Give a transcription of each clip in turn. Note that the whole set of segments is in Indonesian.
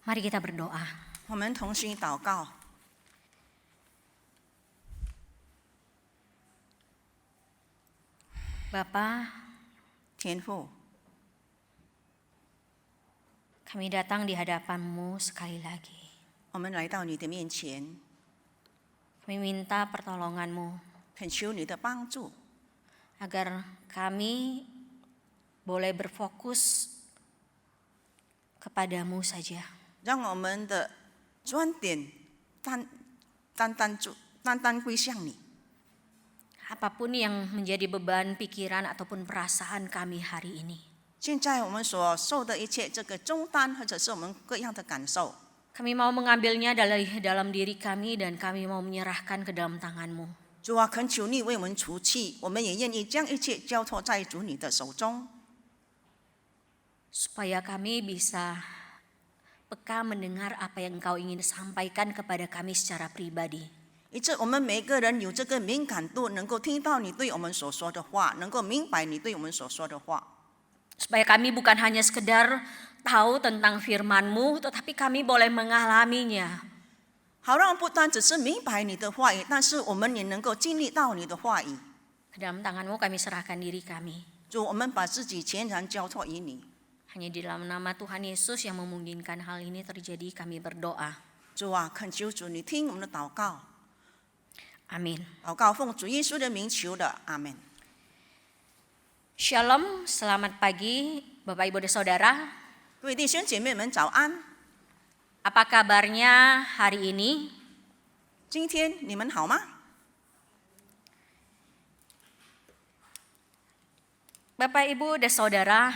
Mari kita berdoa. 我们同心祷告。 Bapa, 天父， kami datang di hadapan-Mu sekali lagi. 我们来到你的面前， Kami minta pertolongan-Mu 恳求你的帮助， agar kami boleh berfokus kepadamu saja. 让我们的焦点单单归向你。 Apapun yang menjadi beban pikiran ataupun perasaan kami hari ini, 现在我们所受的一切这个重担，或者是我们各样的感受， kami mau mengambilnya dalam diri kami dan kami mau menyerahkan ke dalam tangan-Mu. 主啊，恳求你为我们除去，我们也愿意将一切交托在主你的手中， Supaya kami bisa peka mendengar apa yang Engkau ingin sampaikan kepada kami secara pribadi. 以致我们每个人有这个敏感度，能够听到你对我们所说的话，能够明白你对我们所说的话。 Supaya kami bukan hanya sekedar tahu tentang firman-Mu, tetapi kami boleh mengalaminya. 好让不单只是明白你的话语，但是我们也能够经历到你的话语。 Ke dalam tangan-Mu kami serahkan diri kami. 主，我们把自己全然交托于你。 Hanya di dalam nama Tuhan Yesus yang memungkinkan hal ini terjadi, kami berdoa. 主啊，恳求主你听我们的祷告， Amin. 祷告奉主耶稣的名求的，阿门。 Shalom, selamat pagi Bapak Ibu dan Saudara. 各位弟兄姐妹们早安， Apa kabarnya hari ini? 今天你们好吗？ Bapak Ibu dan Saudara,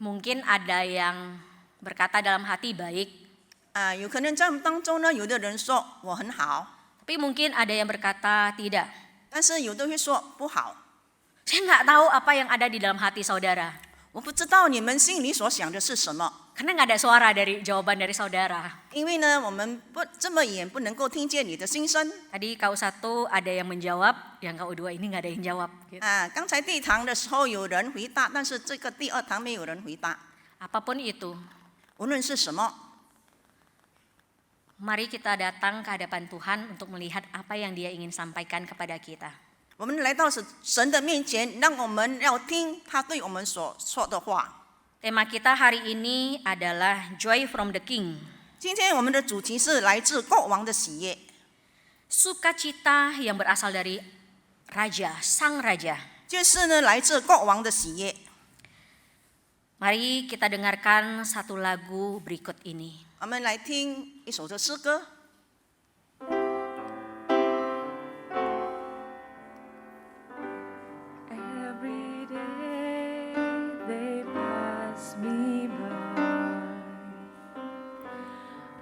mungkin ada yang berkata dalam hati baik, 有可能在我们当中呢，有的人说我很好， tapi mungkin ada yang berkata tidak. 但是有的会说不好。 Saya nggak tahu apa yang ada di dalam hati saudara, 我不知道你们心里所想的是什么， karena nggak ada suara dari jawaban dari saudara. 因为呢，我们不这么远，不能够听见你的心声。 Tadi KU1 ada yang menjawab, yang KU2 ini nggak ada yang jawab. Gitu. 刚才第一堂的时候有人回答，但是这个第二堂没有人回答。 Apapun itu, 无论是什么， mari kita datang ke hadapan Tuhan untuk melihat apa yang Dia ingin sampaikan kepada kita. 我们来到神的面前，让我们要听他对我们所说的话。 Tema kita hari ini adalah Joy from the King. 今天我们的主题是来自国王的喜悦， Sukacita yang berasal dari Raja, Sang Raja. 就是呢来自国王的喜悦。 Mari kita dengarkan satu lagu berikut ini. 我们来听一首的诗歌。 Every day they pass me by.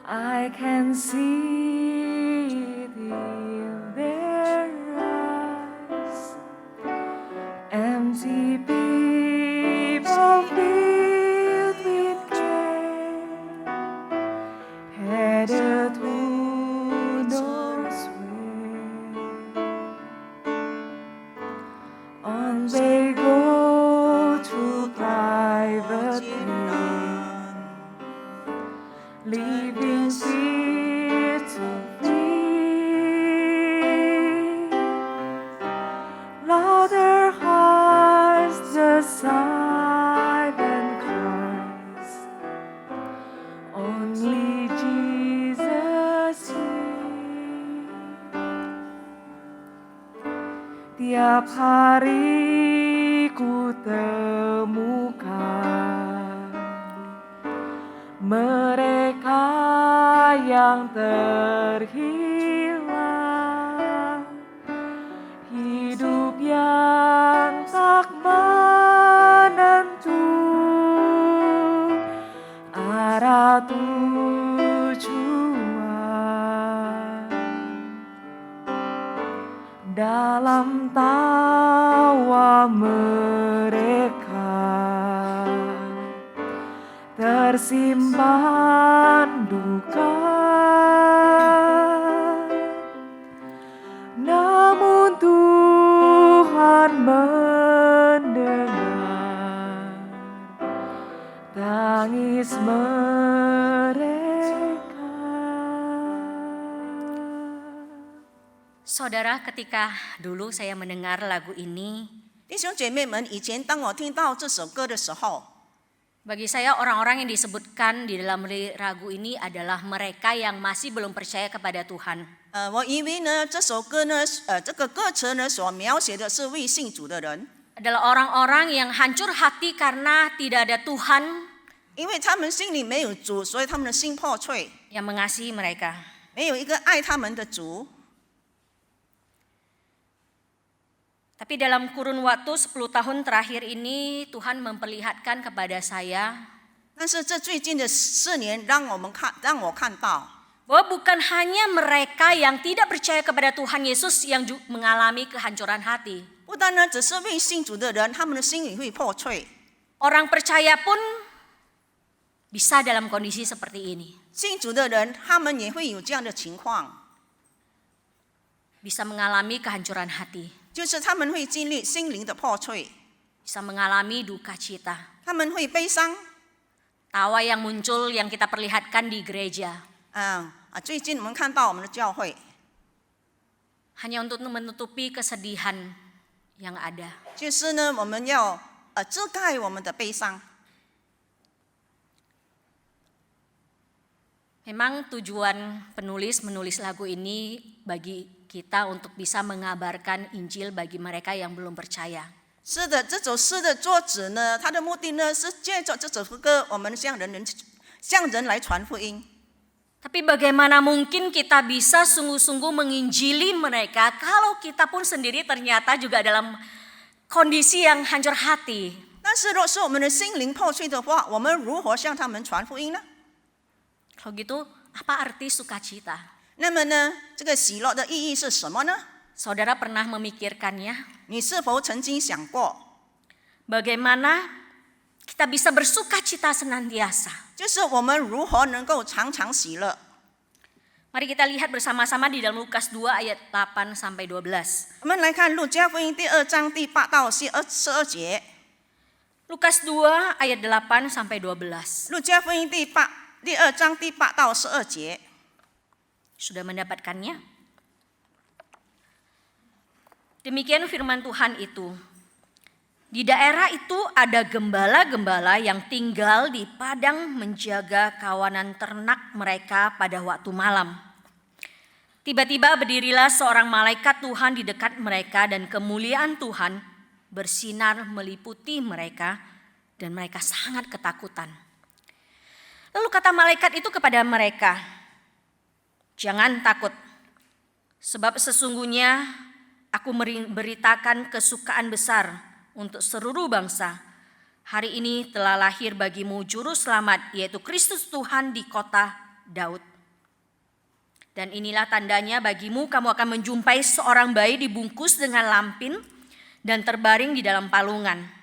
I can see it in their eyes. Empty people filled with care, headed who knows where. On they go through private pain, leaving fear to flee. Louder hearts the silent cries, only Jesus hears. Tiap hari ku temukan mereka yang terhilang, hidup yang tak menentu, arah tujuan. Dalam tawa mereka tersimpan duka, namun Tuhan mendengar tangis mereka. Saudara, ketika dulu saya mendengar lagu ini, 弟兄姐妹们，以前当我听到这首歌的时候， bagi saya orang-orang yang disebutkan di dalam lagu ini adalah mereka yang masih belum percaya kepada Tuhan. 我以为呢这首歌呢，这个歌词呢所描写的是未信主的人， Adalah orang-orang yang hancur hati karena tidak ada Tuhan 因为他们心里没有主，所以他们的心破碎， yang mengasihi mereka. 没有一个爱他们的主。 Tapi dalam kurun waktu 10 tahun terakhir ini Tuhan memperlihatkan kepada saya 但是这最近的4年，让我看到， bahwa bukan hanya mereka yang tidak percaya kepada Tuhan Yesus yang mengalami kehancuran hati. 不单呢只是未信主的人，他们的心里会破碎。 Orang percaya pun bisa dalam kondisi seperti ini. 信主的人，他们也会有这样的情况， Bisa mengalami kehancuran hati. 就是他们会经历心灵的破碎， Bisa mengalami duka cita. 他们会悲伤。 Tawa yang muncul yang kita perlihatkan di gereja. 最近我们看到我们的教会， Hanya untuk menutupi kesedihan yang ada. 就是呢我们要遮盖我们的悲伤。 Memang tujuan penulis menulis lagu ini bagi kita untuk bisa mengabarkan Injil bagi mereka yang belum percaya. 是的，这首诗的作者呢，他的目的呢是借着这首歌，我们向人来传福音。 Tapi bagaimana mungkin kita bisa sungguh-sungguh menginjili mereka kalau kita pun sendiri ternyata juga dalam kondisi yang hancur hati. 但是若是我们的心灵破碎的话，我们如何向他们传福音呢？ Kalau gitu, apa arti sukacita? 那么呢，这个喜乐的意义是什么呢？ Saudara pernah memikirkannya? 你是否曾经想过， Bagaimana kita bisa bersukacita senantiasa? 就是我们如何能够常常喜乐？ Mari kita lihat bersama-sama di dalam Lukas 2 ayat 8 sampai 12. 我们来看路加福音第2章第8到12节。 Lukas 2 ayat 8 sampai 12. 路加福音第2章第8到12节。 Sudah mendapatkannya? Demikian firman Tuhan itu. Di daerah itu ada gembala-gembala yang tinggal di padang menjaga kawanan ternak mereka pada waktu malam. Tiba-tiba berdirilah seorang malaikat Tuhan di dekat mereka dan kemuliaan Tuhan bersinar meliputi mereka dan mereka sangat ketakutan. Lalu kata malaikat itu kepada mereka, "Jangan takut, sebab sesungguhnya aku memberitakan kesukaan besar untuk seluruh bangsa. Hari ini telah lahir bagimu juru selamat, yaitu Kristus Tuhan di kota Daud. Dan inilah tandanya bagimu, kamu akan menjumpai seorang bayi dibungkus dengan lampin dan terbaring di dalam palungan."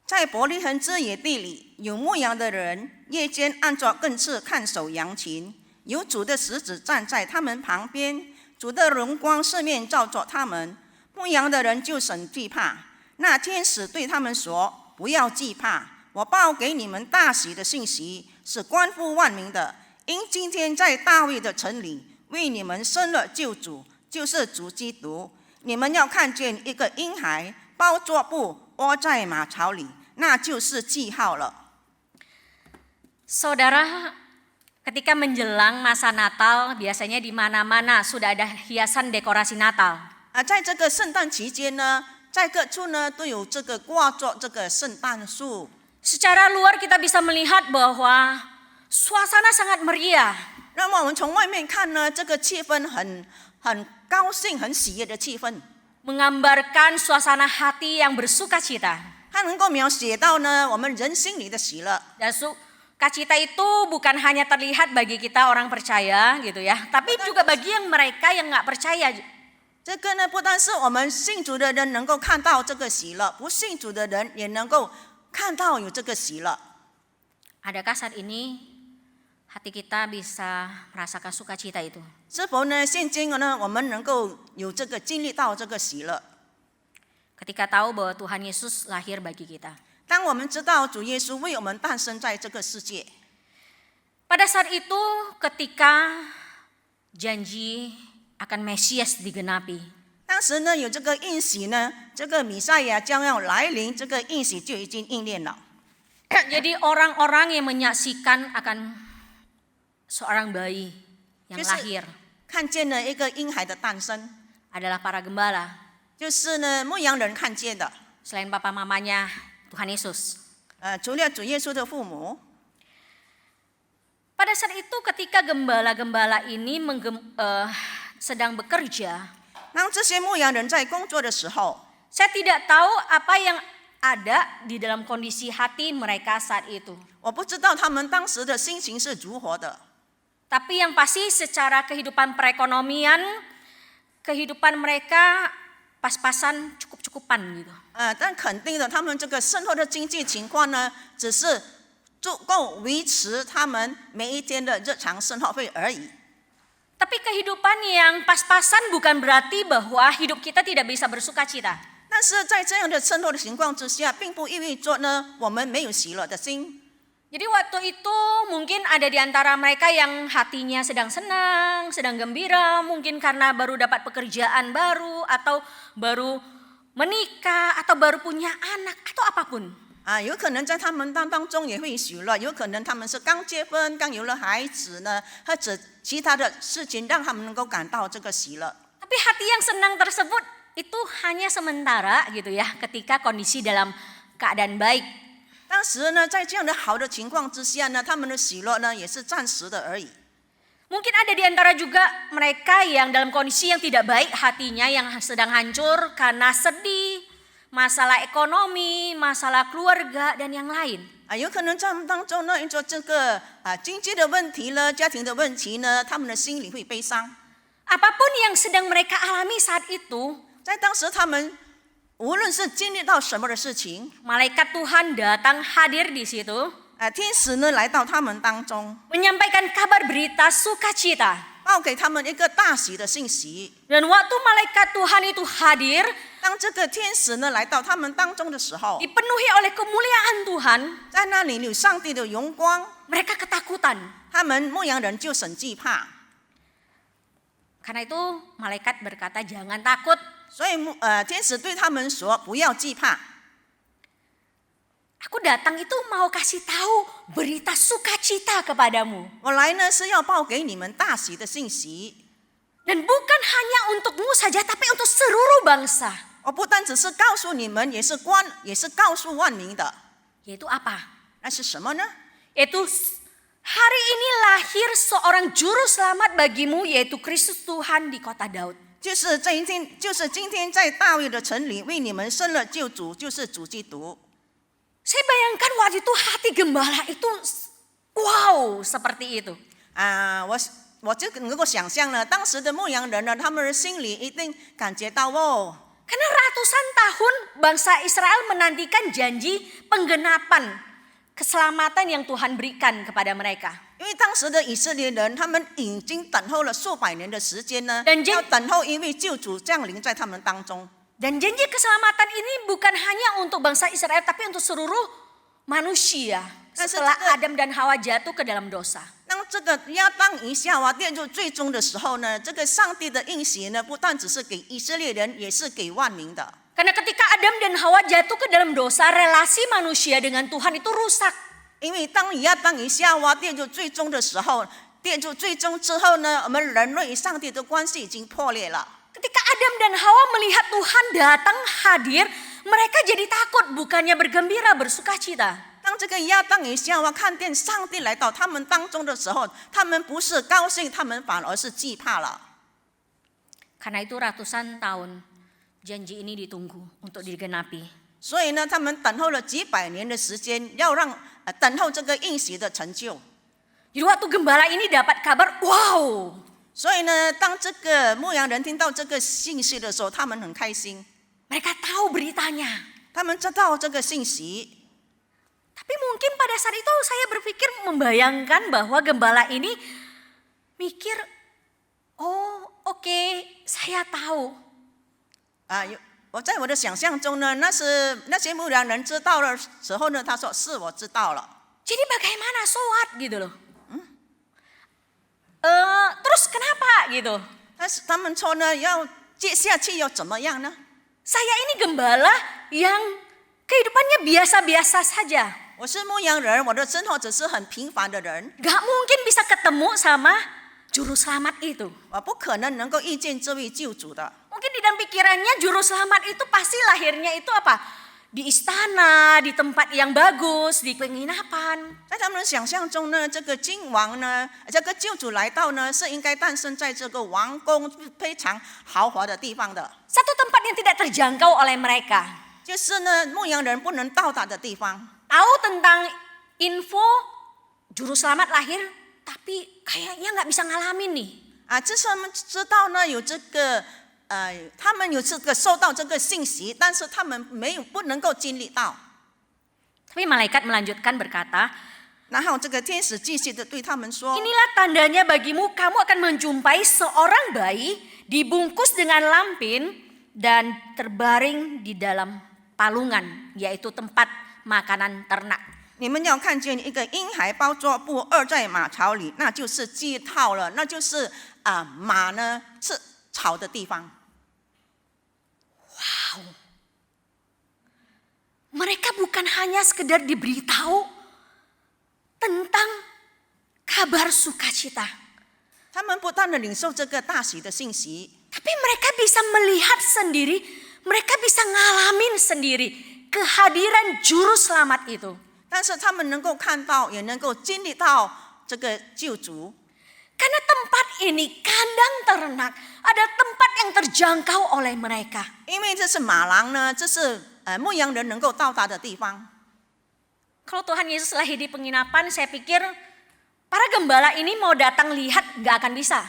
在伯利恒之野地里，有牧羊的人，夜间按着更次看守羊群，有主的使者站在他们旁边，主的荣光四面照着他们，牧羊的人就甚惧怕。那天使对他们说：“不要惧怕，我报给你们大喜的信息，是关乎万民的。因今天在大卫的城里为你们生了救主，就是主基督。你们要看见一个婴孩包着布窝在马槽里，那就是记号了。” Saudara, ketika menjelang masa Natal, biasanya di mana-mana sudah ada hiasan dekorasi Natal. 在这个圣诞期间呢，在各处呢都有这个挂着这个圣诞树。 Secara luar kita bisa melihat bahwa suasana sangat meriah. 那么我们从外面看呢，这个气氛很高兴、很喜悦的气氛， Menggambarkan suasana hati yang bersukacita. 它能够描写到呢我们人心里的喜乐。 Dan sukacita itu bukan hanya terlihat bagi kita orang percaya gitu ya, tapi juga bagi yang mereka yang nggak percaya. 这个呢，不单是我们信主的人能够看到这个喜乐，不信主的人也能够看到有这个喜乐。 Adakah saat ini hati kita bisa merasakan sukacita itu? 是否呢？现今呢，我们能够有这个经历到这个喜乐？ ketika tahu bahwa Tuhan Yesus lahir bagi kita. 当我们知道主耶稣为我们诞生在这个世界， Pada saat itu ketika janji akan Mesias digenapi, 当时呢有这个应许呢，这个弥赛亚将要来临，这个应许就已经应验了。 jadi orang-orang yang menyaksikan akan seorang bayi yang Jadi- lahir 看见了一个婴孩的诞生， adalah para gembala, 就是呢牧羊人看见的。 selain papa mamanya Tuhan Yesus. 除了主耶稣的父母， Pada saat itu ketika gembala-gembala ini sedang bekerja, 当这些牧羊人在工作的时候， saya tidak tahu apa yang ada di dalam kondisi hati mereka saat itu. 我不知道他们当时的心情是如何的。 Tapi yang pasti secara kehidupan perekonomian, kehidupan mereka pas-pasan cukup-cukupan gitu. 但肯定的，他们这个生活的经济情况呢，只是足够维持他们每一天的日常生活费而已。 Tapi kehidupan yang pas-pasan bukan berarti bahwa hidup kita tidak bisa bersuka cita. 但是在这样的生活的情况之下，并不意味着呢，我们没有喜乐的心。 Jadi waktu itu mungkin ada di antara mereka yang hatinya sedang senang, sedang gembira, mungkin karena baru dapat pekerjaan baru atau baru menikah atau baru punya anak atau apapun. 有可能在他们当中也会喜乐，有可能他们是刚结婚、刚有了孩子呢，或者其他的事情让他们能够感到这个喜乐。 Tapi hati yang senang tersebut itu hanya sementara gitu ya, ketika kondisi dalam keadaan baik. 当时呢，在这样的好的情况之下呢，他们的喜乐呢也是暂时的而已。 Mungkin ada di antara juga mereka yang dalam kondisi yang tidak baik hatinya, yang sedang hancur karena sedih, masalah ekonomi, masalah keluarga dan yang lain. 有可能在他们当中呢，因着这个经济的问题呢、家庭的问题呢，他们的心里会悲伤。 Apapun yang sedang mereka alami saat itu, 在当时他们无论是经历到什么的事情， malaikat Tuhan datang hadir di situ, 天使呢来到他们当中， menyampaikan kabar berita sukacita. 报给他们一个大喜的信息。 Dan waktu malaikat Tuhan itu hadir, 当这个天使呢来到他们当中的时候， dipenuhi oleh kemuliaan Tuhan, 在那里有上帝的荣光， mereka ketakutan. 他们牧羊人就很惧怕。 Karena itu malaikat berkata jangan takut. 所以天使对他们说：“不要惧怕， Aku datang itu mau kasih tahu berita sukacita kepadamu. 我来呢是要报给你们大喜的信息。 Dan bukan hanya untukmu saja, tapi untuk seluruh bangsa. 我不单只是告诉你们，也是告诉万民的。 Yaitu apa? 那是什么呢？ Yaitu hari ini lahir seorang juru selamat bagimu, yaitu Kristus Tuhan di kota Daud. 就是今天在大卫的城里为你们生了救主，就是主基督。” Saya bayangkan waktu itu hati gembala itu wow seperti itu. 我就能够想象呢，当时的牧羊人呢，他们的心里一定感觉到哦， Karena ratusan tahun bangsa Israel menantikan janji penggenapan keselamatan yang Tuhan berikan kepada mereka. 因为当时的以色列人，他们已经等候了数百年的时间呢， Dan 要等候一位救主降临在他们当中。 Dan janji keselamatan ini bukan hanya untuk bangsa Israel, tapi untuk seluruh manusia setelah Adam dan Hawa jatuh ke dalam dosa. 当这个亚当以夏娃跌入最终的时候呢，这个上帝的应许呢，不但只是给以色列人，也是给万民的。 Karena ketika Adam dan Hawa jatuh ke dalam dosa, relasi manusia dengan Tuhan itu rusak. 因为当亚当与夏娃跌入最终的时候，跌入最终之后呢，我们人类与上帝的关系已经破裂了。 Ketika Adam dan Hawa melihat Tuhan datang hadir, mereka jadi takut, bukannya bergembira, bersukacita. 当这个亚当与夏娃看见上帝来到他们当中的时候，他们不是高兴，他们反而是惧怕了。 Karena itu ratusan tahun janji ini ditunggu untuk digenapi. 所以呢，他们等候了几百年的时间，要让等候这个应许的成就。 Jadi waktu gembala ini dapat kabar, wow, 所以呢，当这个牧羊人听到这个信息的时候，他们很开心， mereka tahu beritanya. 他们知道这个信息。 Tapi mungkin pada saat itu saya berpikir membayangkan bahwa gembala ini mikir, oh oke, saya tahu. 我在我的想象中呢，那些牧羊人知道的时候呢，他说是我知道了。 Jadi bagaimana so what gitu loh. Terus kenapa gitu? 但是他们说呢，要接下去要怎么样呢？ Saya ini gembala yang kehidupannya biasa-biasa saja. 我是牧羊人，我的生活只是很平凡的人， Gak mungkin bisa ketemu sama juru selamat itu. 我不可能能够遇见这位救主的。 Mungkin di dalam pikirannya juru selamat itu pasti lahirnya itu apa? Di istana, di tempat yang bagus, di penginapan. 在他们的想象中呢，这个君王呢，这个救主来到呢，是应该诞生在这个王宫非常豪华的地方的， Satu tempat yang tidak terjangkau oleh mereka. 就是呢牧羊人不能到达的地方。 Tahu tentang info juru selamat lahir, tapi kayaknya nggak bisa ngalamin nih. 就是他们知道呢有这个他们有这个收到这个信息，但是他们不能够经历到。 Tapi malaikat melanjutkan berkata, 然后这个天使继续的对他们说 inilah tandanya bagimu, kamu akan menjumpai seorang bayi dibungkus dengan lampin dan terbaring di dalam palungan, yaitu tempat makanan ternak. 你们要看见一个婴孩包着布饿在马槽里，那就是记套了，那就是马呢吃草的地方。 Mereka bukan hanya sekedar diberitahu tentang kabar sukacita, 他们不断的领受这个大喜的信息， tapi mereka bisa melihat sendiri, mereka bisa ngalamin sendiri kehadiran juru selamat itu. 但是他们能够看到，也能够经历到这个救主。 Karena tempat ini kandang ternak, ada tempat yang terjangkau oleh mereka. 因为这是马郎呢，这是牧羊人能够到达的地方。 Kalau Tuhan Yesus lahir di penginapan, saya pikir para gembala ini mau datang lihat nggak akan bisa.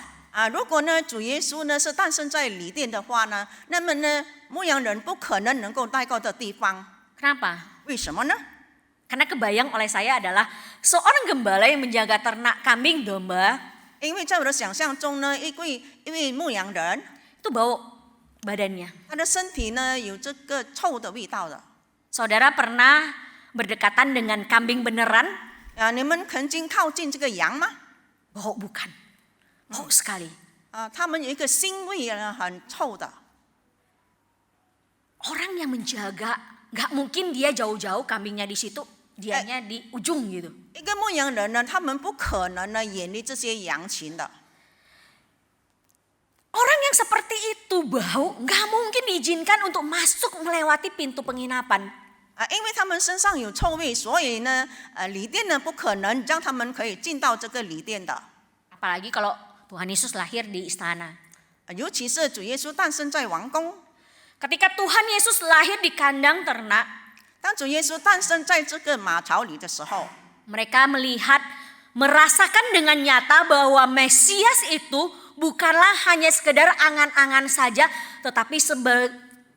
如果呢主耶稣呢是诞生在旅店的话呢，那么呢牧羊人不可能能够到的地方。 Kenapa? 为什么呢？ Karena kebayang oleh saya adalah seorang gembala yang menjaga ternak kambing domba 因为在我的想象中呢，一位牧羊人， itu bau badannya. 他的身体呢有这个臭的味道的。 Saudara pernah berdekatan dengan kambing beneran? 你们曾经靠近这个羊吗？ Bau bukan, bau sekali. 他们有一个腥味呢，很臭的。 Orang yang menjaga, nggak mungkin dia jauh-jauh kambingnya di situ, dianya di ujung gitu. 一个牧羊人呢，他们不可能呢远离这些羊群的。 Orang yang seperti itu bau, nggak mungkin diizinkan untuk masuk melewati pintu penginapan. 因为他们身上有臭味，所以呢，旅店呢不可能让他们可以进到这个旅店的。 Apalagi kalau Tuhan Yesus lahir di istana. 尤其是主耶稣诞生在王宫， Ketika Tuhan Yesus lahir di kandang ternak, 当主耶稣诞生在这个马槽里的时候， mereka melihat, merasakan dengan nyata bahwa Mesias itu bukanlah hanya sekedar angan-angan saja, tetapi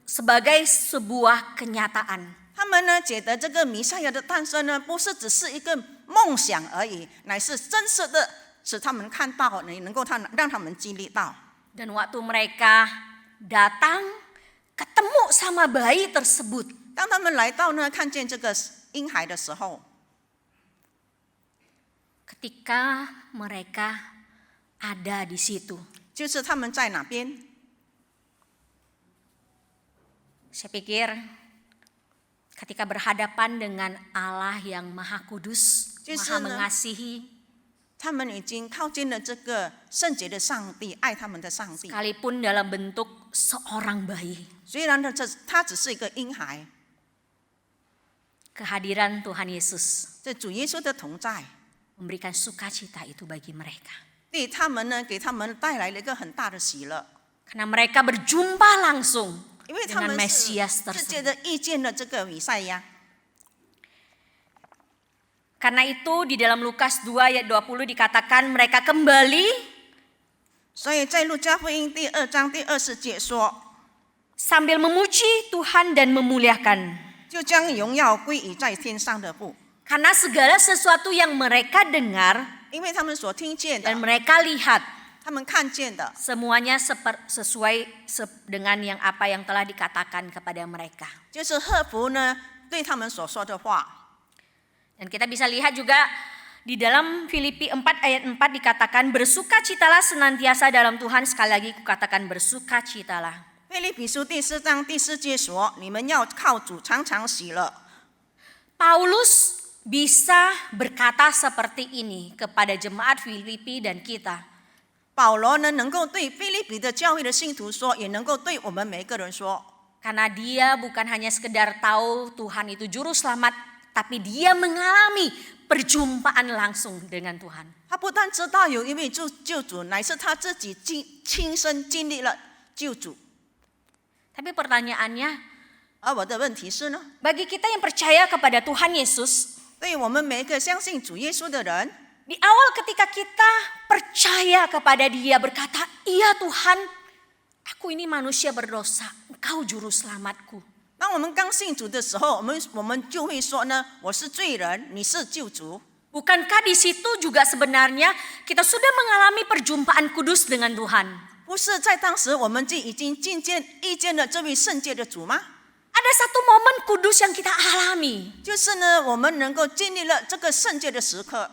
sebagai sebuah kenyataan. 他们呢觉得这个弥赛亚的诞生呢，不是只是一个梦想而已，乃是真实的，使他们看到，能够让他们经历到。 Dan waktu mereka datang, ketemu sama bayi tersebut, 当他们来到呢，看见这个婴孩的时候， ketika mereka ada di situ, 就是他们在哪边？ saya pikir ketika berhadapan dengan Allah yang Maha Kudus, Maha mengasihi, 他们已经靠近了这个圣洁的上帝，爱他们的上帝。 sekalipun dalam bentuk seorang bayi, 虽然他只是一个婴孩， kehadiran Tuhan Yesus 这主耶稣的同在， memberikan sukacita itu bagi mereka. 对他们呢，给他们带来了一个很大的喜乐， Karena mereka berjumpa langsung 因为他 dengan 们是 Mesias 直接 tersebut. 的遇见了这个弥赛亚。 Karena itu di dalam Lukas 2 ayat 20 dikatakan mereka kembali 所以在路加福音第2章第20节说， sambil memuji Tuhan dan memuliakan. 就将荣耀归于在天上的父， Karena segala sesuatu yang mereka dengar 因为他们所听见的 dan，mereka lihat 他们看见的， semuanya sesuai dengan apa yang telah dikatakan kepada mereka. 就是合乎呢对他们所说的话。 Dan kita bisa lihat juga di dalam Filipi 4 ayat 4 dikatakan bersukacitalah senantiasa dalam Tuhan. Sekali lagi kukatakan bersukacitalah. 腓立比书第4章第4节说：“你们要靠主常常喜乐。” Paulus bisa berkata seperti ini kepada jemaat Filipi dan kita. 保罗呢，能够对腓立比的教会的信徒说，也能够对我们每一个人说， Karena dia bukan hanya sekedar tahu Tuhan itu juru selamat, tapi dia mengalami perjumpaan langsung dengan Tuhan. 他不但知道有一位救主，乃是他自己亲身经历了救主。 Tapi pertanyaannya, 而我的问题是呢， bagi kita yang percaya kepada Tuhan Yesus, 对于我们每一个相信主耶稣的人， di awal ketika kita percaya kepada Dia berkata, iya Tuhan, aku ini manusia berdosa, Engkau juru selamatku. 当我们刚信主的时候，我们就会说呢，我是罪人，你是救主。 Bukankah di situ juga sebenarnya kita sudah mengalami perjumpaan kudus dengan Tuhan? 不是在当时我们就已经遇见了这位圣洁的主吗？ Ada satu momen kudus yang kita alami. 就是呢，我们能够经历了这个圣洁的时刻。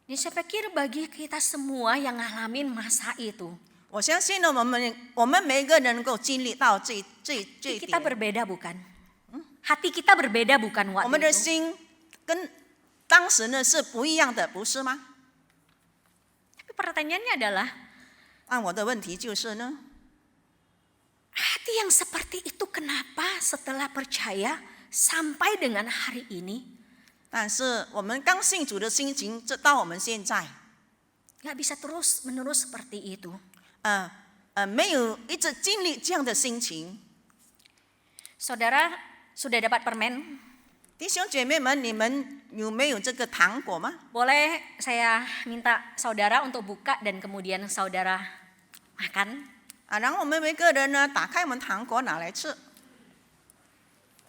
Ini saya pikir bagi kita semua yang ngalamin masa itu, 我相信呢，我们每一个人能够经历到这一 kita 点。 berbeda bukan? Hati kita berbeda bukan 我们的 waktu itu? 心跟当时呢是不一样的，不是吗？ Tapi pertanyaannya adalah, 那我的问题就是呢， hati yang seperti itu kenapa setelah percaya sampai dengan hari ini 但是我们刚信主的心情，直到我们现在， gak bisa terus menerus seperti itu? 没有一直经历这样的心情。 Saudara sudah dapat permen? 弟兄姐妹们，你们有没有这个糖果吗？ Boleh saya minta saudara untuk buka dan kemudian saudara makan? 然后我们每个人呢，打开我们糖果拿来吃。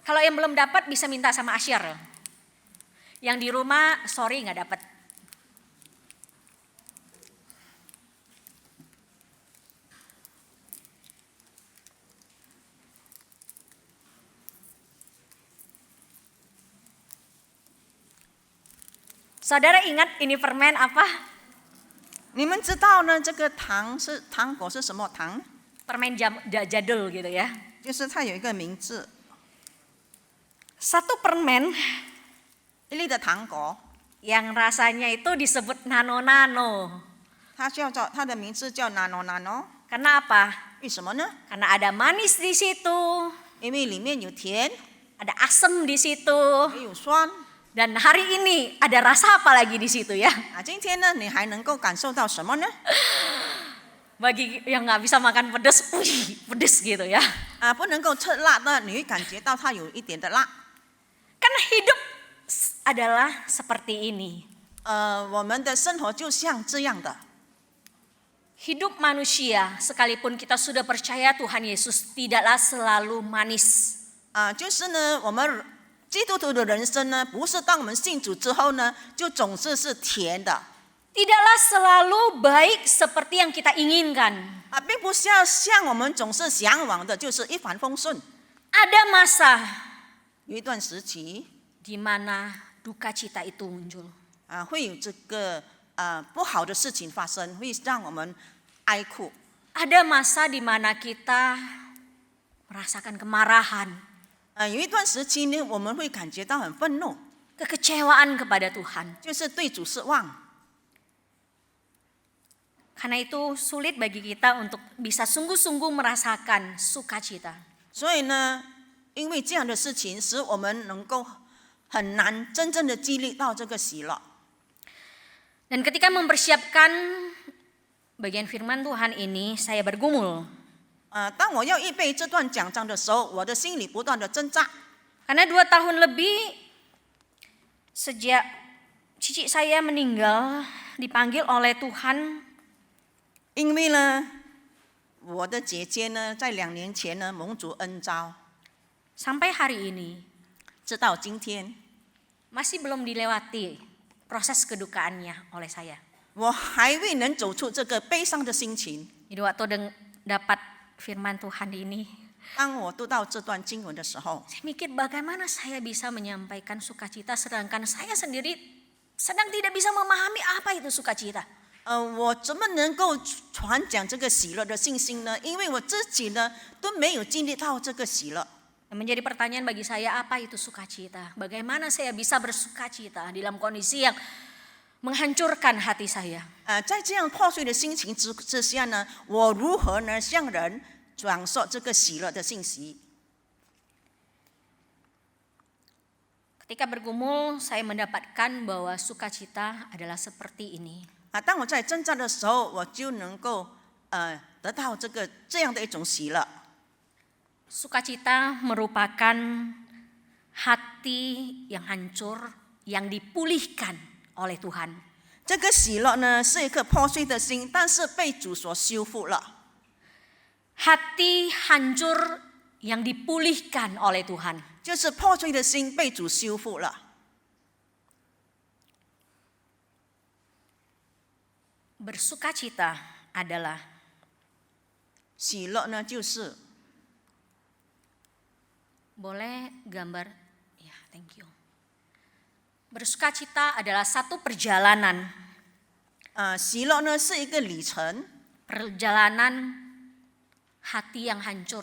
Kalau yang belum dapat bisa minta sama Asyir. Yang di rumah sorry nggak dapat. Saudara ingat ini permen apa? 你们知道呢，这个糖果是什么糖？ Permen jadul gitu ya. 就是它有一个名字， Satu permen 一粒的糖果， yang rasanya itu disebut nano-nano. 它的名字叫 nano。 Karena apa? 为什么呢？ Karena ada manis di situ, 因为里面有甜， ada asam di situ, 也有酸。 dan hari ini ada rasa apa lagi di situ ya? 今天呢，你还能够感受到什么呢？ Bagi yang nggak bisa makan pedas, wih, pedas gitu ya. 不能够吃辣的，你会感觉到它有一点的辣。 Karena hidup adalah seperti ini. 我们的生活就像这样的。 Hidup manusia, sekalipun kita sudah percaya Tuhan Yesus, tidaklah selalu manis. 就是呢，我们基督徒的人生呢，不是当我们信主之后呢，就总是甜的。 Tidaklah selalu baik seperti yang kita inginkan. 并不是要像我们总是向往的，就是一帆风顺。 Ada masa 有一段时期， di mana duka cita itu muncul. 会有这个不好的事情发生，会让我们哀哭。 Ada masa di mana kita merasakan kemarahan, 有一段时期呢，我们会感觉到很愤怒， kekecewaan kepada Tuhan. 就是对主失望。 Karena itu sulit bagi kita untuk bisa sungguh-sungguh merasakan sukacita. 所以呢，因为这样的事情，使我们能够很难真正的经历到这个喜乐。 Dan ketika mempersiapkan bagian firman Tuhan ini, saya bergumul. 当我要预备这段讲章的时候，我的心里不断的挣扎。 Karena 2 tahun lebih sejak cici saya meninggal, dipanggil oleh Tuhan 因为呢，我的姐姐呢，在2年前呢蒙主恩召， sampai hari ini 直到今天， masih belum dilewati proses kedukaannya oleh saya. 我还未能走出这个悲伤的心情。 Jadi waktu dapat firman Tuhan ini, 当我读到这段经文的时候， saya mikir bagaimana saya bisa menyampaikan sukacita sedangkan saya sendiri sedang tidak bisa memahami apa itu sukacita. 我怎么能够传讲这个喜乐的信心呢？因为我自己呢都没有经历到这个喜乐。 Menjadi pertanyaan bagi saya, apa itu sukacita? Bagaimana saya bisa bersukacita dalam kondisi yang menghancurkan hati saya? 在这样破碎的心情之下呢，我如何呢向人转述这个喜乐的信息？ Ketika bergumul, saya mendapatkan bahwa sukacita adalah seperti ini. 当我在挣扎的时候，我就能够得到这样的一种喜乐。 Sukacita merupakan hati yang hancur yang dipulihkan oleh Tuhan. 这个喜乐呢是一颗破碎的心，但是被主所修复了。 Hati hancur yang dipulihkan oleh Tuhan. 就是破碎的心被主修复了。 Bersukacita adalah 喜乐呢，就是 boleh gambar ya, thank you. Bersukacita adalah satu perjalanan. 喜乐呢是一个里程， Perjalanan hati yang hancur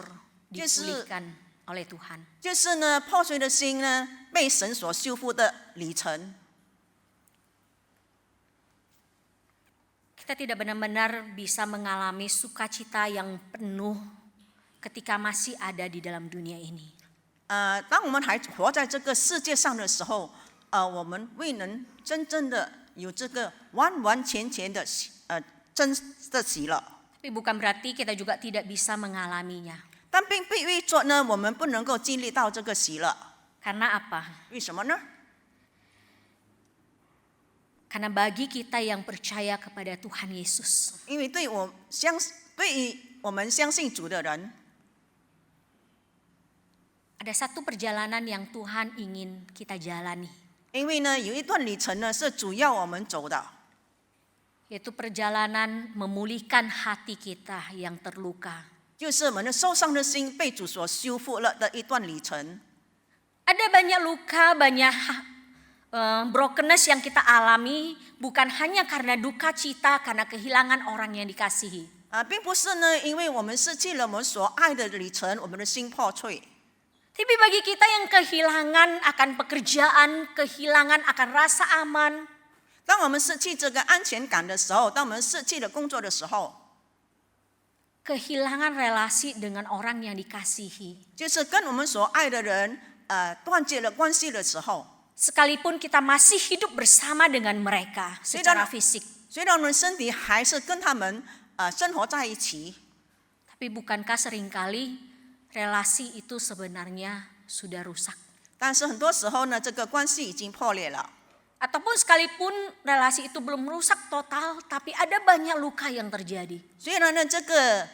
Yes, dipulihkan oleh Tuhan. 就是呢破碎的心呢被神所修复的里程。 Kita tidak benar-benar bisa mengalami sukacita yang penuh ketika masih ada di dalam dunia ini. 当我们还活在这个世界上的时候，我们未能真正的有这个完完全全的真的喜乐。 Tapi bukan berarti kita juga tidak bisa mengalaminya. 但并不意味着呢，我们不能够经历到这个喜乐。 Karena apa? 为什么呢？ Karena bagi kita yang percaya kepada Tuhan Yesus, 因为对于我们相信主的人， ada satu perjalanan yang Tuhan ingin kita jalani, 因为呢有一段旅程呢是主要我们走的， yaitu perjalanan memulihkan hati kita yang terluka. 就是我们的受伤的心被主所修复了的一段旅程。 Ada banyak luka, banyak brokenness yang kita alami bukan hanya karena duka cita, karena kehilangan orang yang dikasihi. 并不是呢，因为我们失去了我们所爱的旅程，我们的心破碎。 Tapi bagi kita yang kehilangan akan pekerjaan, kehilangan akan rasa aman, 当我们失去这个安全感的时候，当我们失去了工作的时候， kehilangan relasi dengan orang yang dikasihi. 就是跟我们所爱的人断绝了关系的时候， Sekalipun kita masih hidup bersama dengan mereka secara fisik, 虽然我们身体还是跟他们生活在一起， tapi bukankah seringkali relasi itu sebenarnya sudah rusak? 但是很多时候呢，这个关系已经破裂了。 Ataupun sekalipun relasi itu belum rusak total, tapi ada banyak luka yang terjadi. 虽然呢，这个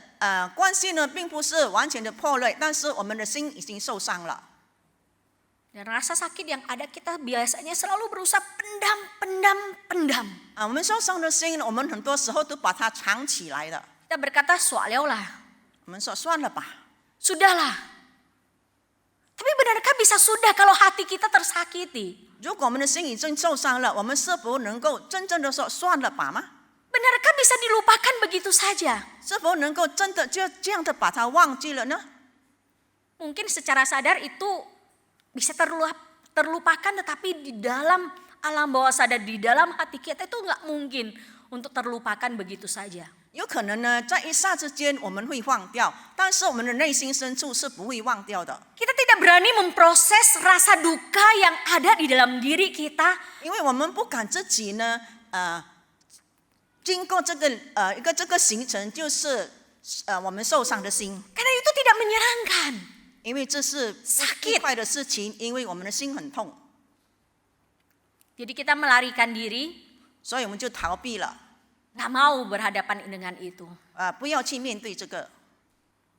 关系呢并不是完全的破裂，但是我们的心已经受伤了。 Dan rasa sakit yang ada kita biasanya selalu berusaha pendam. 我们受伤的心，我们很多时候都把它藏起来了。 Kita berkata lah, 我们说算了吧。 sudahlah. Tapi benarkah bisa sudah kalau hati kita tersakiti? 如果我们的心已经受伤了，我们是否能够真正的说算了吧吗？ Benarkah bisa dilupakan begitu saja? 是否能够真的就这样的把它忘记了呢？ Mungkin secara sadar itu bisa terlupakan, tetapi di dalam alam bawah sadar, di dalam hati kita itu nggak mungkin untuk terlupakan begitu saja. 有可能呢，在一霎之间我们会忘掉，但是我们的内心深处是不会忘掉的， Kita tidak berani memproses rasa duka yang ada di dalam diri kita, 因为我们不敢自己呢，经过这个行程，就是我们受伤的心， karena itu tidak menyenangkan. 因为这是不愉快的事情，因为我们的心很痛， Jadi kita melarikan diri, 所以我们就逃避了， nggak mau berhadapan dengan itu. 不要去面对这个。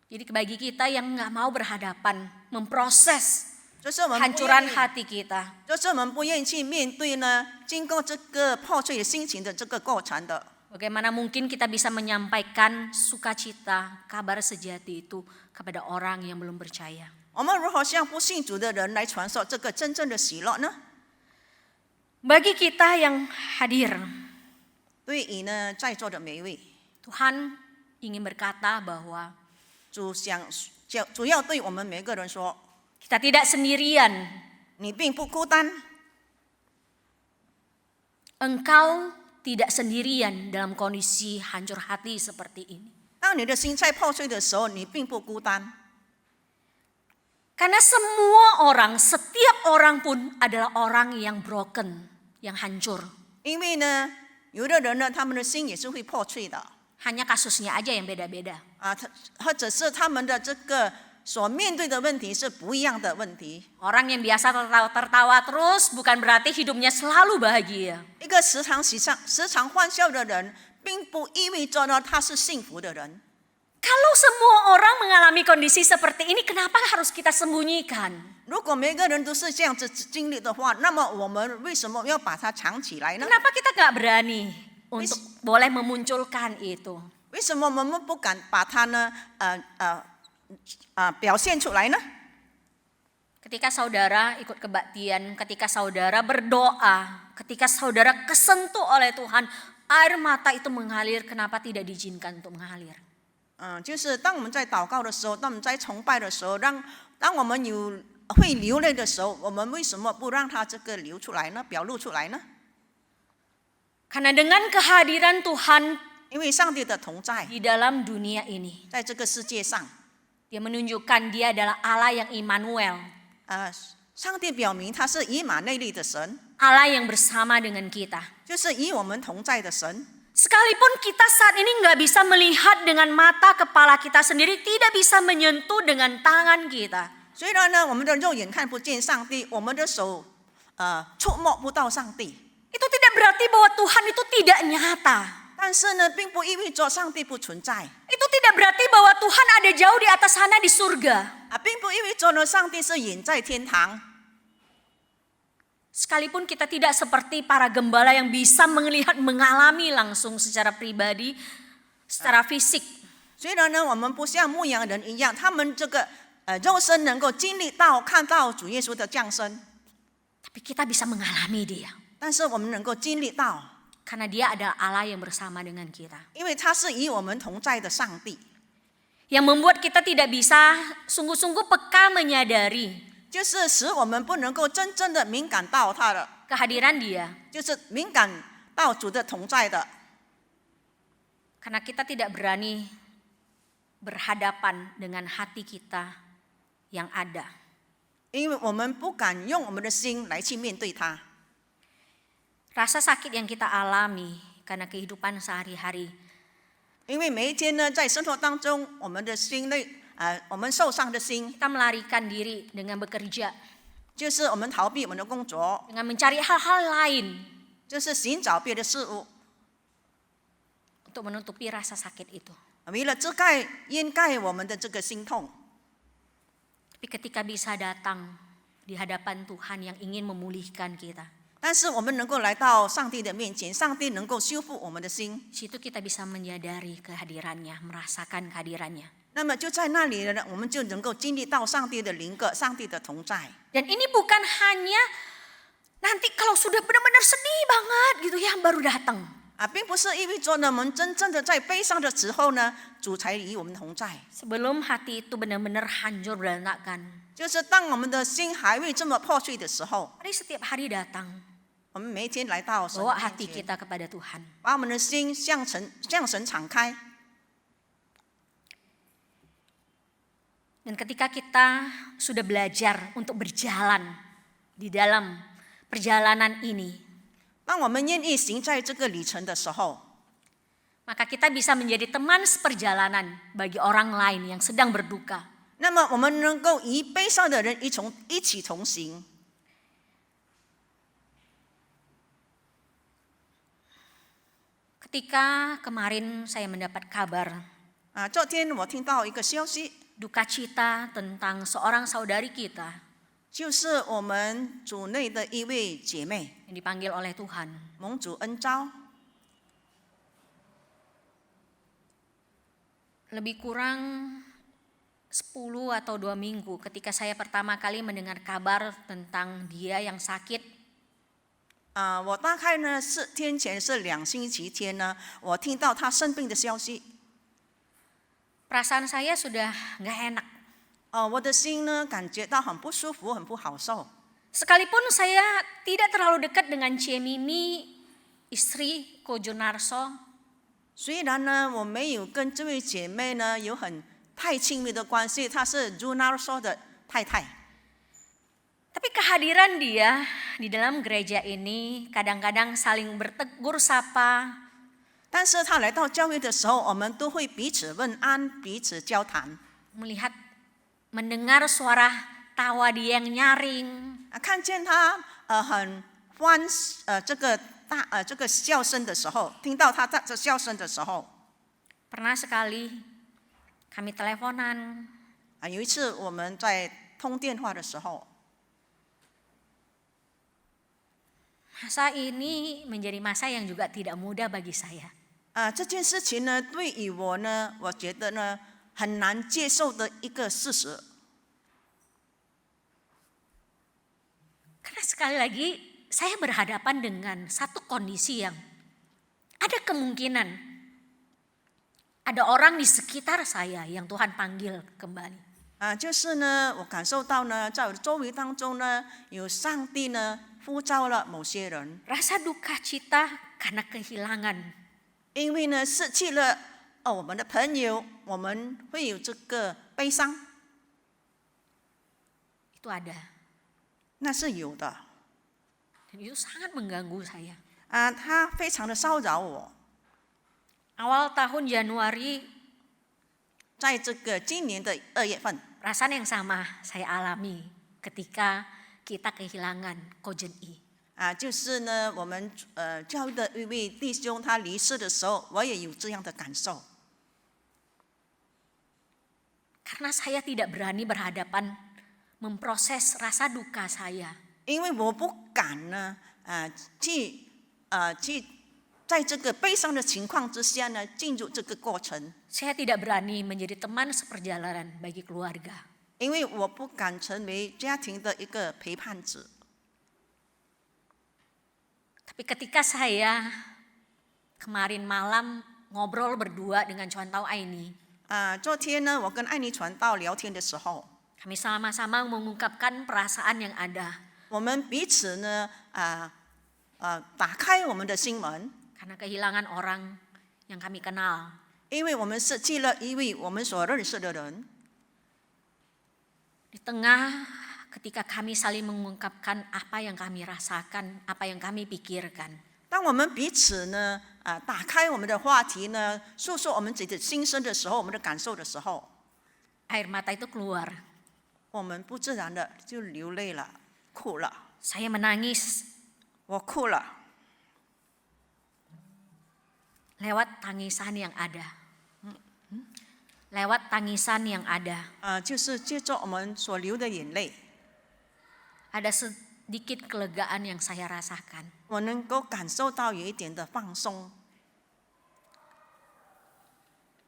Jadi bagi kita yang nggak mau berhadapan, memproses 就是我们不 hancuran 愿意， hati kita. 就是我们不愿意去面对呢，经过这个破碎的心情的这个过程的。 Bagaimana mungkin kita bisa menyampaikan sukacita, kabar sejati itu kepada orang yang belum percaya? 我们如何向不信主的人来传授这个真正的喜乐呢？ Bagi kita yang hadir, 对于呢在座的每一位， Tuhan ingin berkata bahwa 主要对我们每个人说， kita tidak sendirian. 你并不孤单， Engkau tidak sendirian dalam kondisi hancur hati seperti ini. 当你的心在破碎的时候，你并不孤单。 Karena semua orang, setiap orang pun adalah orang yang broken, yang hancur. 因为呢，有的人呢，他们的心也是会破碎的 Hanya kasusnya aja yang beda-beda. 啊，或者是他们的这个所面对的问题是不一样的问题。 Orang yang biasa tertawa terus bukan berarti hidupnya selalu bahagia. 一个时常欢笑的人，并不意味着呢他是幸福的人。 Kalau semua orang mengalami kondisi seperti ini, kenapa harus kita sembunyikan? 如果每个人都是这样子经历的话，那么我们为什么要把它藏起来呢？ Kenapa kita nggak berani untuk boleh memunculkan itu? 为什么我们不敢把它呢表现出来呢？ Ketika saudara ikut kebaktian, ketika saudara berdoa, ketika saudara kesentuh oleh Tuhan, air mata itu mengalir, kenapa tidak diizinkan untuk mengalir? 就是当我们在祷告的时候，当我们在崇拜的时候，当我们会流泪的时候，我们为什么不让它这个流出来呢？表露出来呢？ Karena dengan kehadiran Tuhan 因为上帝的同在 di dalam dunia ini, 在这个世界上， Dia menunjukkan Dia adalah Allah yang Immanuel, 上帝表明他是以马内利的神， Allah yang bersama dengan kita. 就是与我们同在的神。 Sekalipun kita saat ini nggak bisa melihat dengan mata kepala kita sendiri, tidak bisa menyentuh dengan tangan kita. 虽然呢，我们的肉眼看不见上帝，我们的手触摸不到上帝， Itu tidak berarti bahwa Tuhan itu tidak nyata. 但是呢，并不意味着上帝不存在 Itu tidak berarti bahwa Tuhan ada jauh di atas sana di surga. 并不意味着呢，上帝是远在天堂。 Sekalipun kita tidak seperti para gembala yang bisa melihat, mengalami langsung secara pribadi, secara fisik. 虽然呢，我们不像牧羊人一样，他们这个肉身能够经历到、看到主耶稣的降生， Tapi kita bisa mengalami Dia. 但是我们能够经历到， Karena Dia adalah Allah yang bersama dengan kita. 因为他是与我们同在的上帝， Yang membuat kita tidak bisa sungguh-sungguh peka menyadari 就是使我们不能够真正的敏感到他的， kehadiran Dia. 就是敏感到主的同在的。 Karena kita tidak berani berhadapan dengan hati kita yang ada. 因为我们不敢用我们的心来去面对它。 Rasa sakit yang kita alami karena kehidupan sehari-hari, 因为每一天呢，在生活当中，我们的心内，我们受伤的心， kita melarikan diri dengan bekerja, 就是我们逃避我们的工作， dengan mencari hal-hal lain 就是寻找别的事物， untuk menutupi rasa sakit itu. 为了掩盖我们的这个心痛。 Tapi ketika bisa datang di hadapan Tuhan yang ingin memulihkan kita, 但是我们能够来到上帝的面前，上帝能够修复我们的心， di situ kita bisa menyadari kehadirannya, merasakan kehadirannya. 那么就在那里呢，我们就能够经历到上帝的灵格、上帝的同在。 Dan ini bukan hanya nanti kalau sudah benar-benar sedih banget gitu ya baru datang. 并不是意味着呢，我们真正的在悲伤的时候呢，主才与我们同在。 Sebelum hati itu benar-benar hancur berantakan, 就是当我们的心还未这么破碎的时候， mari setiap hari datang, 我们每一天来到神 bawa 面 hati 前， kita kepada Tuhan. 把我们的心向神敞开。 Dan ketika kita sudah belajar untuk berjalan di dalam perjalanan ini, 当我们愿意行在这个旅程的时候， maka kita bisa menjadi teman seperjalanan bagi orang lain yang sedang berduka. 那么我们能够与悲伤的人一起同行。 Ketika kemarin saya mendapat kabar 昨天我听到一个消息， duka cita tentang seorang saudari kita, 就是我们主内的一位姐妹， yang dipanggil oleh Tuhan. 蒙主恩召。 Lebih kurang 10 atau 2 minggu ketika saya pertama kali mendengar kabar tentang dia yang sakit. 我大概呢4天前是2星期天呢，我听到她生病的消息。 Perasaan saya sudah nggak enak. 我的心呢感觉到很不舒服，很不好受。 Sekalipun saya tidak terlalu dekat dengan Cie Mimi, istri Ko Junarso, 虽然呢我没有跟这位姐妹呢有太亲密的关系，她是 Junarso 的太太。 tapi kehadiran dia di dalam gereja ini kadang-kadang saling bertegur sapa, 但是她来到教会的时候，我们都会彼此问安，彼此交谈。 mendengar suara tawa dia yang nyaring, 看见她很这个笑声的时候，听到她这笑声的时候， pernah sekali kami teleponan, 有一次我们在通电话的时候， masa ini menjadi masa yang juga tidak mudah bagi saya. 这件事情呢，对于我呢，我觉得呢很难接受的一个事实。 Karena sekali lagi saya berhadapan dengan satu kondisi yang ada kemungkinan ada orang di sekitar saya yang Tuhan panggil kembali. 就是呢，我感受到呢，在我的周围当中呢，有上帝呢呼召了某些人， Rasa duka cita karena kehilangan. 因为呢失去了我们的朋友，我们会有这个悲伤， Itu ada. 那是有的。 Dan itu sangat mengganggu saya. 他非常的骚扰我。 Awal tahun Januari, 在这个今年的2月份， perasaan yang sama saya alami ketika kita kehilangan Kojen I. 就是呢，我们教会的一位弟兄他离世的时候，我也有这样的感受。 Karena saya tidak berani berhadapan memproses rasa duka saya. 因为我不敢呢，去在这个悲伤的情况之下呢，进入这个过程。 Saya tidak berani menjadi teman seperjalanan bagi keluarga. 因为我不敢成为家庭的一个陪伴者。 Tapi ketika saya kemarin malam ngobrol berdua dengan Cuantau Aini, 昨天呢，我跟爱妮传道聊天的时候， kami sama-sama mengungkapkan perasaan yang ada. 我们彼此呢，打开我们的心门， Karena kehilangan orang yang kami kenal. 因为我们失去了一位我们所认识的人。 Di tengah ketika kami saling mengungkapkan apa yang kami rasakan, apa yang kami pikirkan, 当我们彼此呢，打开我们的话题呢，诉说我们自己的心声的时候，我们的感受的时候， air mata itu keluar. 我们不自然的就流泪了，哭了， Saya menangis 我哭了， lewat tangisan yang ada. Lewat tangisan yang ada. 就是借着我们所流的眼泪， Ada sedikit kelegaan yang saya rasakan. 我能够感受到有一点的放松。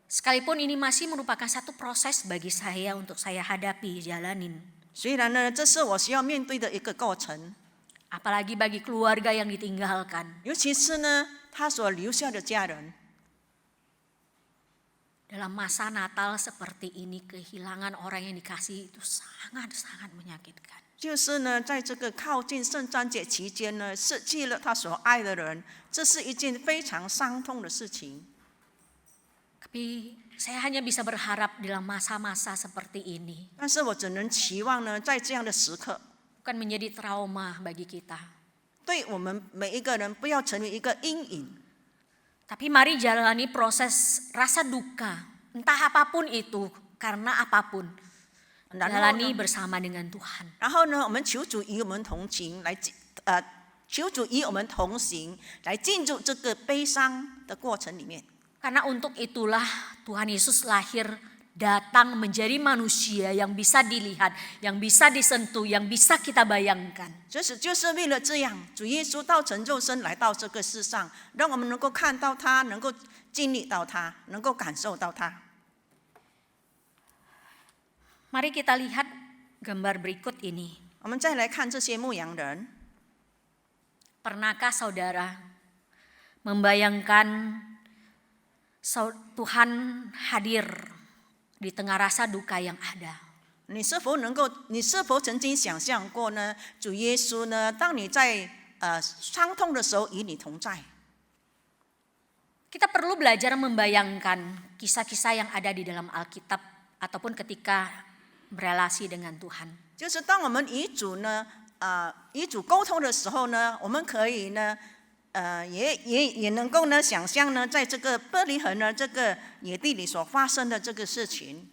Sekalipun ini masih merupakan satu proses bagi saya untuk saya hadapi, jalanin. 虽然呢，这是我需要面对的一个过程， Apalagi bagi keluarga yang ditinggalkan. 尤其是呢，他所留下的家人。 Dalam masa Natal seperti ini, kehilangan orang yang dikasih itu sangat-sangat menyakitkan. 就是呢，在这个靠近圣诞节期间呢，失去了他所爱的人，这是一件非常伤痛的事情。 Tapi saya hanya bisa berharap dalam masa-masa seperti ini 但是我只能期望呢，在这样的时刻， bukan menjadi trauma bagi kita. 对我们每一个人不要成为一个阴影。 Tapi mari jalani proses rasa duka, entah apapun itu, karena apapun. 然后 Jalani 呢， bersama dengan Tuhan. 然后呢，我们求主与我们同行，求主与我们同行，来进入这个悲伤的过程里面。 Karena untuk itulah Tuhan Yesus lahir datang menjadi manusia yang bisa dilihat, yang bisa disentuh, yang bisa kita bayangkan. 就是为了这样，主耶稣道成肉身来到这个世上，让我们能够看到他，能够经历到他，能够感受到他。 Mari kita lihat gambar berikut ini. 我们再来看这些牧羊人， Pernahkah saudara membayangkan Tuhan hadir di tengah rasa duka yang ada? 你是否曾经想象过呢？主耶稣呢，当你在伤痛的时候与你同在。 Kita perlu belajar membayangkan kisah-kisah yang ada di dalam Alkitab ataupun ketika berelasi dengan Tuhan. 就是当我们与主沟通的时候呢，我们可以呢，也能够呢想象呢，在这个伯利恒呢这个野地里所发生的这个事情。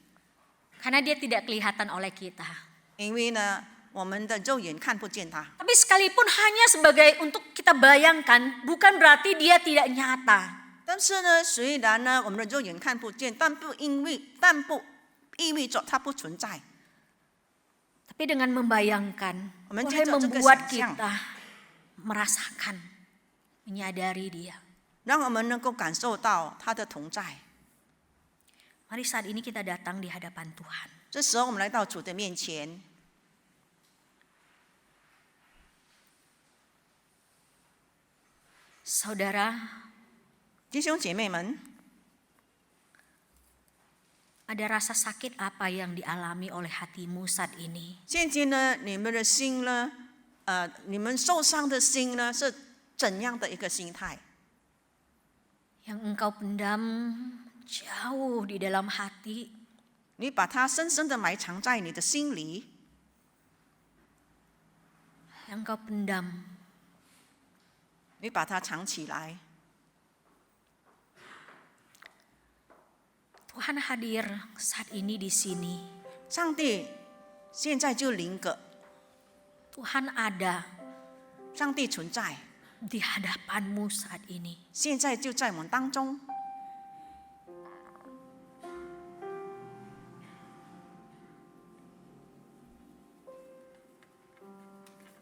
Karena dia tidak kelihatan oleh kita. 因为呢，我们的肉眼看不见他。 Tapi sekalipun hanya sebagai untuk kita bayangkan, bukan berarti dia tidak nyata. 但是呢，虽然呢我们的肉眼看不见，但不意味着它不存在。 Tapi dengan membayangkan, boleh 这个 membuat 想象， kita merasakan, menyadari dia. 让我们能够感受到他的同在。 Mari saat ini kita datang di hadapan Tuhan. 这时候我们来到主的面前， Saudara, 弟兄姐妹们， ada rasa sakit apa yang dialami oleh hatimu saat ini? 现今呢，你们的心呢，你们受伤的心呢，是怎样的一个心态？ Yang engkau pendam jauh di dalam hati, 你把它深深的埋藏在你的心里， yang engkau pendam, 你把它藏起来。 Tuhan hadir saat ini di sini. 上帝现在就临格， Tuhan ada 上帝存在， di hadapanmu saat ini. 现在就在我们当中。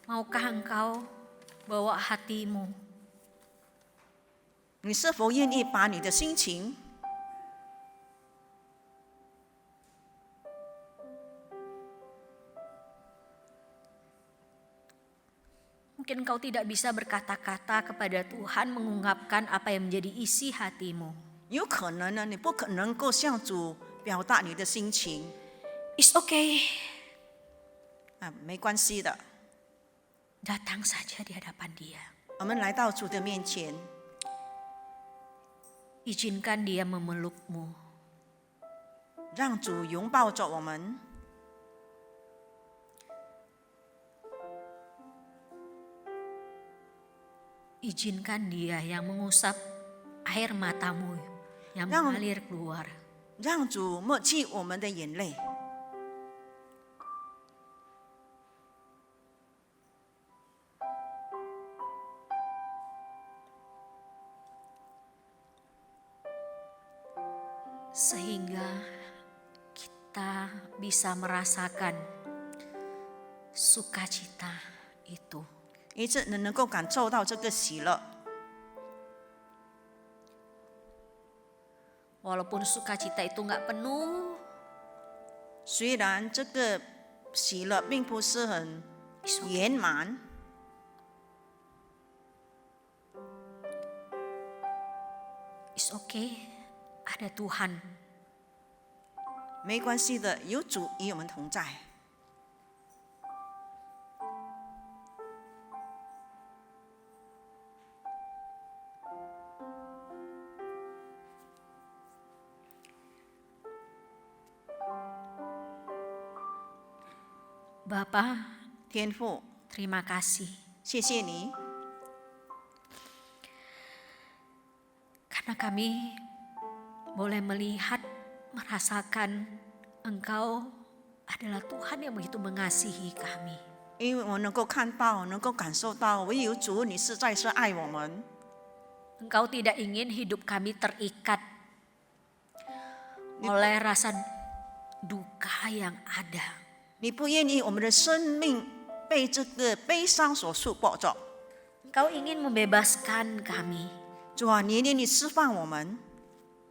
Maukah engkau bawa hatimu 你是否愿意把你的心情， Mungkin engkau tidak bisa berkata-kata kepada Tuhan mengungkapkan apa yang menjadi isi hatimu. 有可能呢，你不可能够向主表达你的心情 It's okay. 没关系的。 Datang saja di hadapan Dia. 我们来到主的面前， Izinkan Dia memelukmu. 让主拥抱着我们， Izinkan Dia yang mengusap air matamu yang Yang- mengalir keluar. 让主抹去我们的眼泪。 Sehingga kita bisa merasakan sukacita itu. 以致能够感受到这个喜乐。 Walaupun sukacita itu nggak penuh, 虽然这个喜乐并不是很 it's okay. 圆满， It's okay. Ada Tuhan. 没关系的，有主与我们同在。 Bapa, 天父， terima kasih 谢谢你， karena kami boleh melihat, merasakan Engkau adalah Tuhan yang begitu mengasihi kami. 因为我能够看到，能够感受到，唯有主你实在是爱我们。 Engkau tidak ingin hidup kami terikat oleh rasa duka yang ada. 你不愿意我们的生命被这个悲伤所束缚着。 Engkau ingin membebaskan kami. 主啊，你愿意释放我们，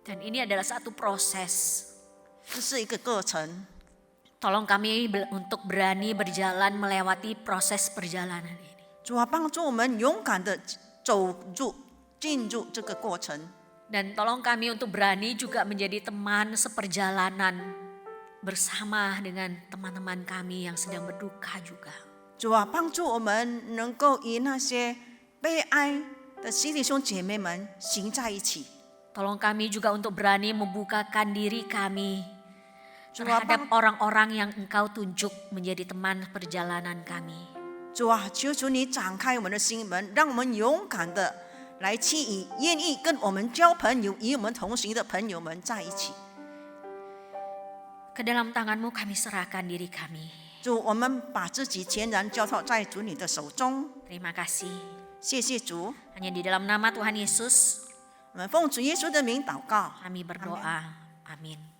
Dan ini adalah satu proses. 这是一个过程。 Tolong kami untuk berani berjalan melewati proses perjalanan ini. 主啊，帮助我们勇敢的进入这个过程。 Dan tolong kami untuk berani juga menjadi teman seperjalanan bersama dengan teman-teman kami yang sedang berduka juga. 主啊，帮助我们能够与那些悲哀的弟兄姐妹们行在一起。 Tolong kami juga untuk berani membukakan diri kami terhadap orang-orang yang Engkau tunjuk menjadi teman perjalanan kami. 主啊，求求你展开我们的心门，让我们勇敢的来去与愿意跟我们交朋友、与我们同行的朋友们在一起。 Ke dalam tangan-Mu kami serahkan diri kami. 主，我们把自己全然交托在主你的手中。 Terima kasih. 谢谢主， Hanya di dalam nama Tuhan Yesus 我们奉主耶稣的名祷告。 kami berdoa. Amin.